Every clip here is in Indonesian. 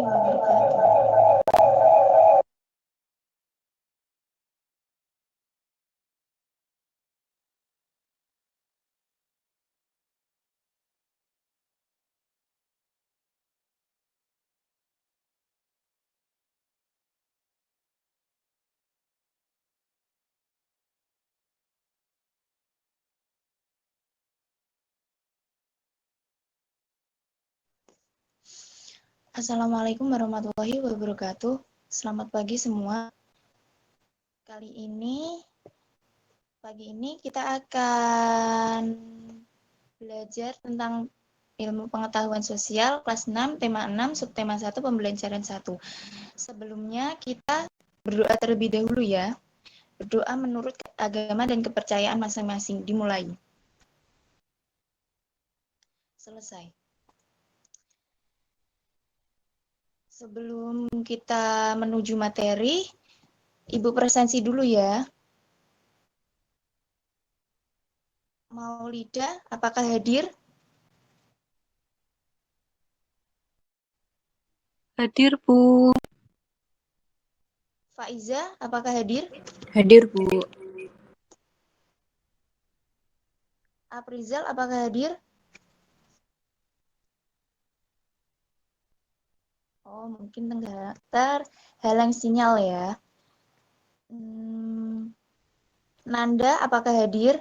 wabarakatuh. Assalamualaikum warahmatullahi wabarakatuh. Selamat pagi semua. Pagi ini kita akan belajar tentang ilmu pengetahuan sosial kelas 6, tema 6, subtema 1, pembelajaran 1. Sebelumnya kita berdoa terlebih dahulu ya. Berdoa menurut agama dan kepercayaan masing-masing. Dimulai. Selesai. Sebelum kita menuju materi, Ibu presensi dulu ya. Maulida, apakah hadir? Hadir, Bu. Faiza, apakah hadir? Hadir, Bu. Aprizal, apakah hadir? Oh, mungkin terhalang sinyal ya. Nanda, apakah hadir?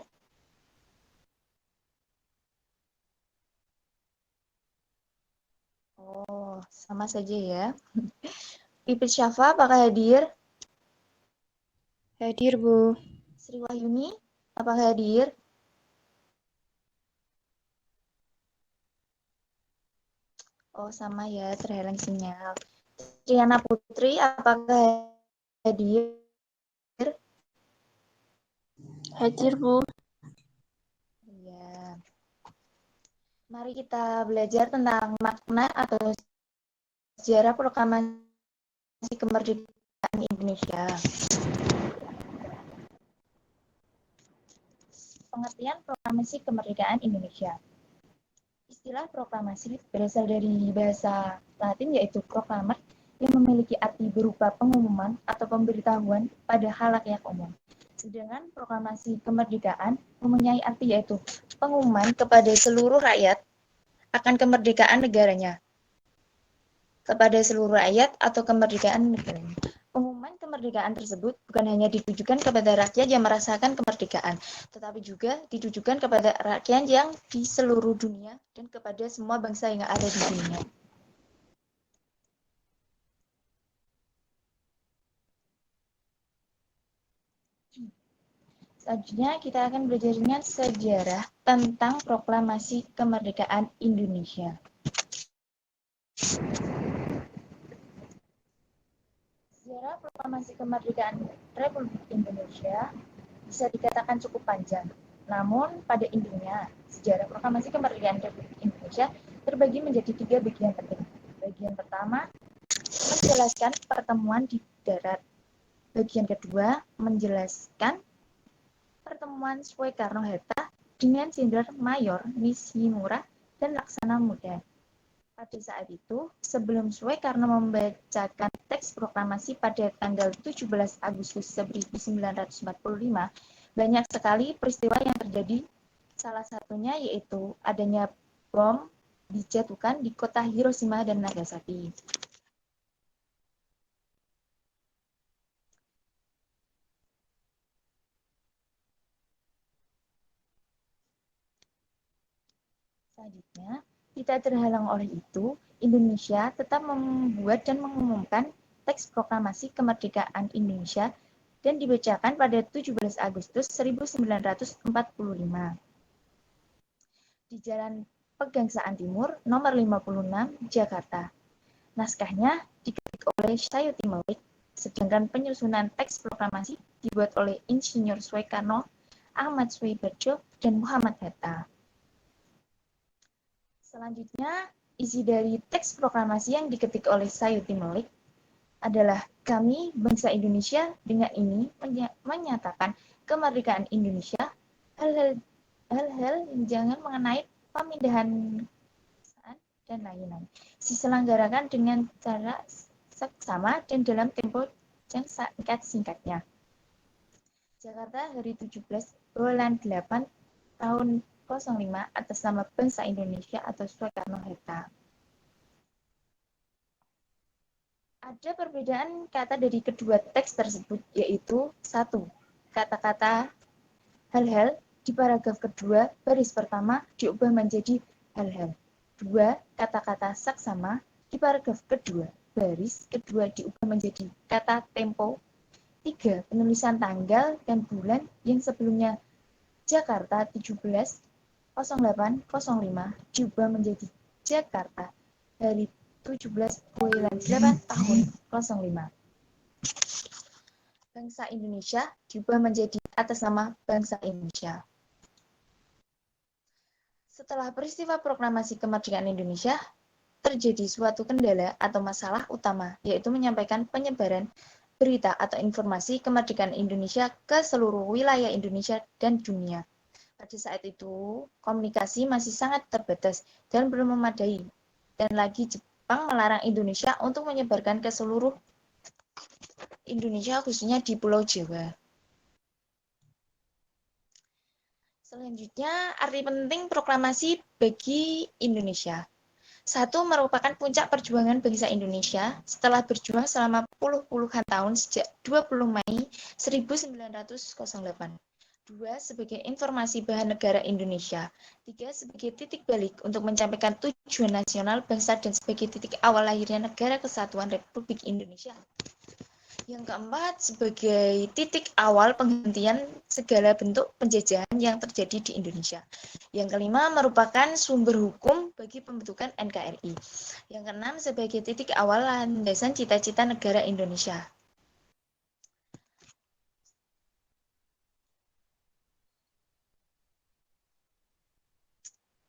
Oh, sama saja ya. Pipit Syafa, apakah hadir? Hadir, Bu. Sri Wahyuni, apakah hadir? Oh, sama ya, terhalang sinyal. Triana Putri, apakah hadir? Hadir, Bu. Ya. Mari kita belajar tentang makna atau sejarah proklamasi kemerdekaan Indonesia. Pengertian proklamasi kemerdekaan Indonesia. Istilah proklamasi berasal dari bahasa Latin yaitu proclamer yang memiliki arti berupa pengumuman atau pemberitahuan pada khalayak umum. Sedangkan proklamasi kemerdekaan mempunyai arti yaitu pengumuman kepada seluruh rakyat akan kemerdekaan negaranya. Kepada seluruh rakyat atau kemerdekaan negaranya. Pengumuman kemerdekaan tersebut bukan hanya ditujukan kepada rakyat yang merasakan kemerdekaan, tetapi juga ditujukan kepada rakyat yang di seluruh dunia dan kepada semua bangsa yang ada di dunia. Selanjutnya kita akan belajar dengan sejarah tentang proklamasi kemerdekaan Indonesia. Sejarah proklamasi kemerdekaan Republik Indonesia bisa dikatakan cukup panjang. Namun, pada intinya, sejarah proklamasi kemerdekaan Republik Indonesia terbagi menjadi 3 bagian penting. Bagian pertama, menjelaskan pertemuan di darat. Bagian kedua, menjelaskan pertemuan Soekarno-Hatta dengan Jenderal Mayor Nishimura dan Laksana Muda. Pada saat itu, sebelum Soekarno membacakan teks proklamasi pada tanggal 17 Agustus 1945, banyak sekali peristiwa yang terjadi. Salah satunya yaitu adanya bom dijatuhkan di kota Hiroshima dan Nagasaki. Selanjutnya, tidak terhalang oleh itu, Indonesia tetap membuat dan mengumumkan teks proklamasi kemerdekaan Indonesia dan dibacakan pada 17 Agustus 1945 di Jalan Pegangsaan Timur, nomor 56, Jakarta. Naskahnya diketik oleh Sayuti Melik, sedangkan penyusunan teks proklamasi dibuat oleh Insinyur Soekarno, Ahmad Suiberjo, dan Muhammad Hatta. Selanjutnya, isi dari teks proklamasi yang diketik oleh Sayuti Melik adalah kami, bangsa Indonesia, dengan ini menyatakan kemerdekaan Indonesia, hal-hal yang jangan mengenai pemindahan dan lain-lain. Diselenggarakan dengan cara seksama dan dalam tempo yang singkat-singkatnya. Jakarta hari 17 bulan 8 tahun 05 atas nama bangsa Indonesia atau Soekarno-Hatta. Ada perbedaan kata dari kedua teks tersebut, yaitu 1. Kata-kata hal-hal di paragraf kedua baris pertama diubah menjadi hal-hal. 2. Kata-kata saksama di paragraf kedua baris kedua diubah menjadi kata tempo. 3. Penulisan tanggal dan bulan yang sebelumnya Jakarta 17/08/05 diubah menjadi Jakarta hari 17/8 tahun 05. Bangsa Indonesia diubah menjadi atas nama Bangsa Indonesia. Setelah peristiwa proklamasi kemerdekaan Indonesia, terjadi suatu kendala atau masalah utama, yaitu menyampaikan penyebaran berita atau informasi kemerdekaan Indonesia ke seluruh wilayah Indonesia dan dunia. Pada saat itu, komunikasi masih sangat terbatas dan belum memadai, dan lagi Jepang melarang Indonesia untuk menyebarkan ke seluruh Indonesia, khususnya di Pulau Jawa. Selanjutnya, arti penting proklamasi bagi Indonesia. 1. Merupakan puncak perjuangan bangsa Indonesia setelah berjuang selama puluhan tahun sejak 20 Mei 1908. 2. Sebagai informasi bahan negara Indonesia. 3. Sebagai titik balik untuk mencapai tujuan nasional bangsa dan sebagai titik awal lahirnya Negara Kesatuan Republik Indonesia. Yang keempat, sebagai titik awal penghentian segala bentuk penjajahan yang terjadi di Indonesia. Yang kelima, merupakan sumber hukum bagi pembentukan NKRI. Yang keenam, sebagai titik awal landasan cita-cita negara Indonesia.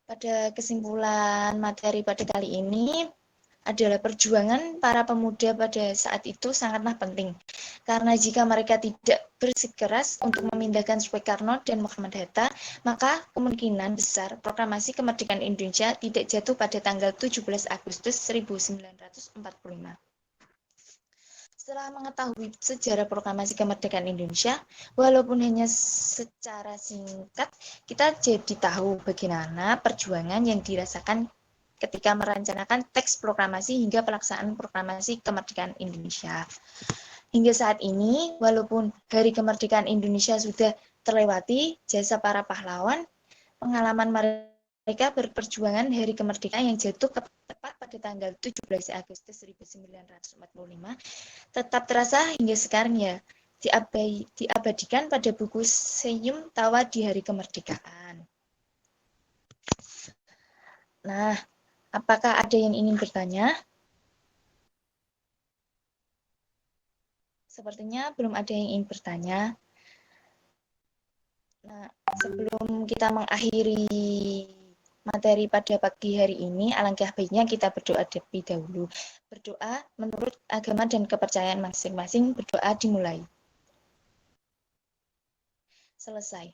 Pada kesimpulan materi pada kali ini adalah perjuangan para pemuda pada saat itu sangatlah penting. Karena jika mereka tidak bersikeras untuk memindahkan Soekarno dan Muhammad Hatta, maka kemungkinan besar proklamasi kemerdekaan Indonesia tidak jatuh pada tanggal 17 Agustus 1945. Setelah mengetahui sejarah proklamasi kemerdekaan Indonesia, walaupun hanya secara singkat, kita jadi tahu bagaimana perjuangan yang dirasakan ketika merencanakan teks proklamasi hingga pelaksanaan proklamasi kemerdekaan Indonesia. Hingga saat ini, walaupun Hari Kemerdekaan Indonesia sudah terlewati, jasa para pahlawan, pengalaman mereka berperjuangan Hari Kemerdekaan yang jatuh tepat pada tanggal 17 Agustus 1945 tetap terasa hingga sekarang ya, diabadikan pada buku Senyum Tawa di Hari Kemerdekaan. Nah, apakah ada yang ingin bertanya? Sepertinya belum ada yang ingin bertanya. Nah, sebelum kita mengakhiri materi pada pagi hari ini, alangkah baiknya kita berdoa terlebih dahulu. Berdoa menurut agama dan kepercayaan masing-masing, berdoa dimulai. Selesai.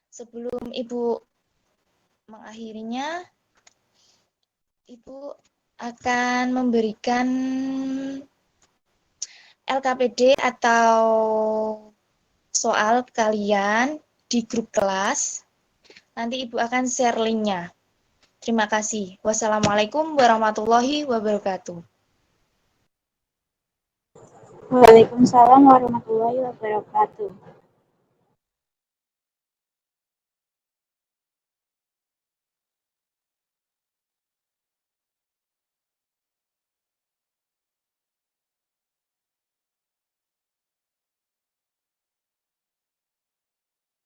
Sebelum Ibu mengakhirinya, Ibu akan memberikan LKPD atau soal kalian di grup kelas. Nanti Ibu akan share link-nya. Terima kasih. Wassalamualaikum warahmatullahi wabarakatuh. Waalaikumsalam warahmatullahi wabarakatuh.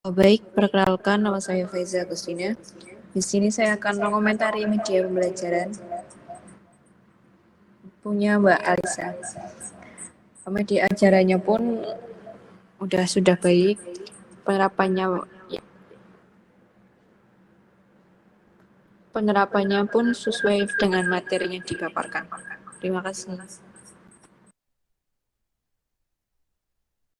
Baik, perkenalkan nama saya Faiza Agustina. Di sini saya akan mengomentari media pembelajaran punya Mbak Alisa. Media acaranya pun sudah baik, penerapannya pun sesuai dengan materi yang dipaparkan. Terima kasih.